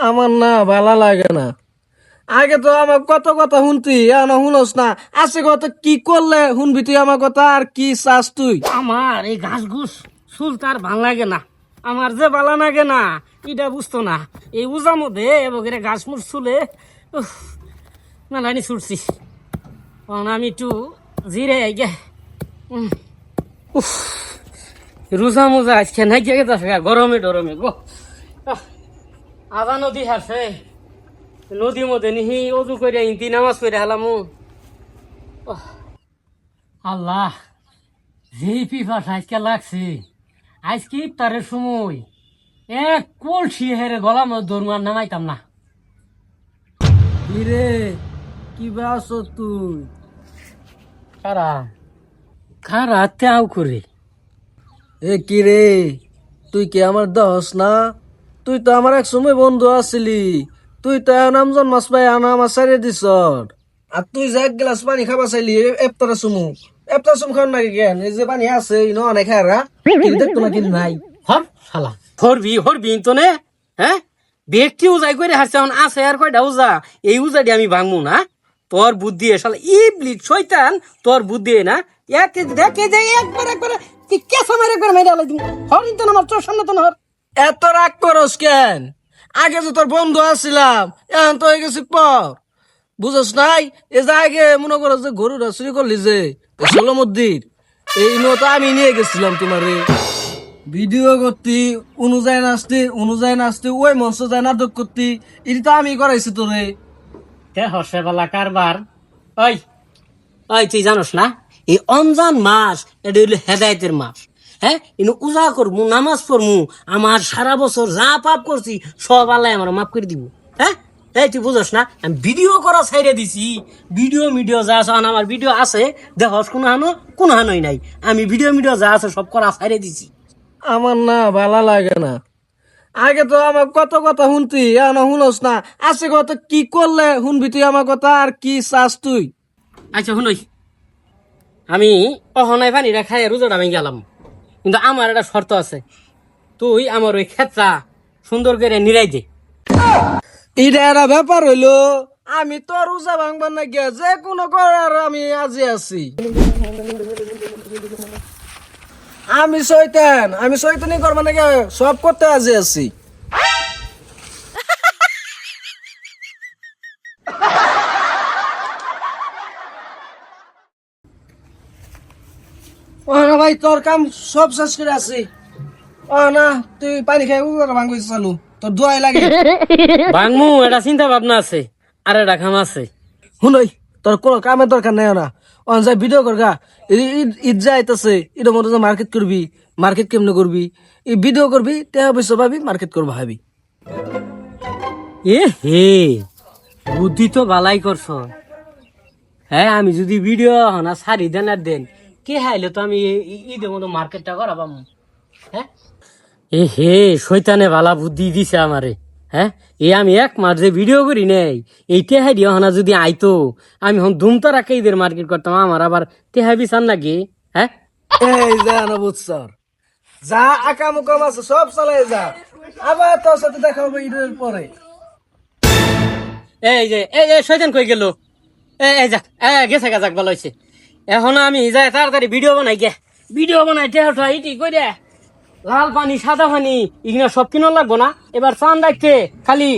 আমার না ভালো লাগে না। আগে তো আমার কত কথা শুনতি, এখন শুনস না। আছে কথা কি করলে শুনবি তুই আমার কথা, আর কি চাস তুই? আমার এই ঘাস ঘুষ চুল তার ভাল লাগে না। আমার যে ভালো লাগে না এটা বুঝতো না। এই উজার মধ্যে এবারে ঘাস মুস চুলে মেলানি ছুটছি। আমি একটু জিরে গে রোজা মোজা আজকে নাই গে গরমে ডরমে গো। আধা নদী হারছে, নদীর মধ্যে নিহি অজু করে ইন্তি নামাজ করে হালাম। আল্লাহ, যেই পিপাস আজকে লাগছে, আজকে ইফতারের সময় এক কলসি হেরে গলা মধ্যে দৌড় নামাইতাম না। কিরে কি বাস তুই? খারা খারা তেও করে এ কিরে, তুই কি আমার দহস না? তুই তো আমার এক সময় বন্ধু আছিলি। তুই তো নাম জন্মাস পাই আনা আমার সারিয়ে দিস। আর তুই যে এক গ্লাস পানি খাবা চাইলি এফতার সুমু, এফতার সুম খাওয়ার নাকি কেন? এই যে পানি আছে ইনো অনেক খারা দেখতো না কিন্তু নাই। হর শালা হরবি হরবি তো নে। হ্যাঁ, ব্যক্তি উজাই করে হারছে, এখন আছে আর কয়টা উজা? এই উজাটি আমি ভাঙবো না। তোর বুদ্ধি শালা ইবলিস শয়তান, তোর বুদ্ধি না এক দেখে যে একবার একবার কি কেসা মারে একবার মেরে আলাই তুমি। হর ইনতো না, আমার তোর সামনে তো না হর। এত রাগ করস কেন? আগে তো তোর বন্ধু আসছিলাম, এখন তো হয়ে গেছি পর। বুঝস নাই? এ যে আগে মনে করো যে গরুরা চুরি করলি যে সোলমদ্দির, এই তো আমি নিয়ে গেছিলাম তোমারে ভিডিও করতি, অনুযায়ী নাচতে ওই মঞ্চ যায় নাটক করতি। এটা তো আমি করাইছি তোরে। তে হসে বেলা কারবার। ওই ওই তুই জানোস না, এই অঞ্জান মাস এটা হইলো হেদায়েতের মাস। হ্যাঁ, ইনু উজা করমু, নামাজ পড়মু, আমার সারা বছর যা পাপ করছি সব আল্লাহ আমার মাফ করে দিব। হ্যাঁ, এই তুই বুঝস না, আমি ভিডিও করা ছাইড়ে দিছি। ভিডিও যা আছে, আমার ভিডিও আছে, দেখস কোনো হানোই নাই। আমি ভিডিও যা আছে সব করা ছাইড়ে দিছি। আমার না ভালো লাগে না। আগে তো আমার কত কথা শুনতি, এখন শুনস না। আছে কথা কি করলে শুনবি তুই আমার কথা, আর কি চাস তুই? আচ্ছা শুনই, আমি অহনায় পানিটা খাই রোজাটা আমি গেলাম, কিন্তু আমার একটা শর্ত আছে। তুই আমার ওই ক্ষেত্রা সুন্দর করে নিরাই দে। এটা একটা ব্যাপার হইলো, আমি তো রোজা ভাঙবার না গিয়া যে কোনো করার আমি আজি আছি। আমি শয়তানি করবার না গিয়া সব করতে আজি আছি। ও না ভাই, তোর কাম সব শেষ করে আছি। ও না, তুই পানি খাই ভাঙবি চালু, তোর দোয়াই লাগে। বাংমু এটা চিন্তা ভাবনা আছে, আর এটা কাম আছে। শুনই, তোর কোনো কামের দরকার নাই না। অন যাই ভিডিও করগা, ঈদ যাইতেছে, ঈদের মধ্যে মার্কেট করবি। মার্কেট কেমনে করবি? এই ভিডিও করবি, টাকা পয়সা পাবি, মার্কেট করবো ভাবি। এ হে, বুদ্ধি তো বালাই করছ। হ্যাঁ, আমি যদি ভিডিও না সারি দেন আর দেন কে হাইলে তো আমি ঈদের মতো মার্কেটটা করাবাম। হ্যাঁ, এ হে, শয়তানে বালা বুদ্ধি দিছে আমারে। হ্যাঁ, আমি এক মাস যে ভিডিও করি নেই, এই টেহাই দিয়ে হনা যদি আইতো, আমি হন ধুমতারা ঈদের মার্কেট করতাম। আমার আবার টেহাই বিচার নাকি? হ্যাঁ, এই যা না বুঝছর, যা আকাম উকাম আছে সব চালাই যা। আবার তোর সাথে দেখা হবে ঈদের পরে। এই যে শয়তান কই গেল? এই যাক, গেছে গা, যাক ভালো হয়েছে। এখন আমি যাই তাড়াতাড়ি ভিডিও বানাই গে। ভিডিও বানাই টেহাটা ইটি কই রে, লাল পানি সাদা পানি এগুলো সব কিনো লাগবো না। এবার চান রাখতে খালি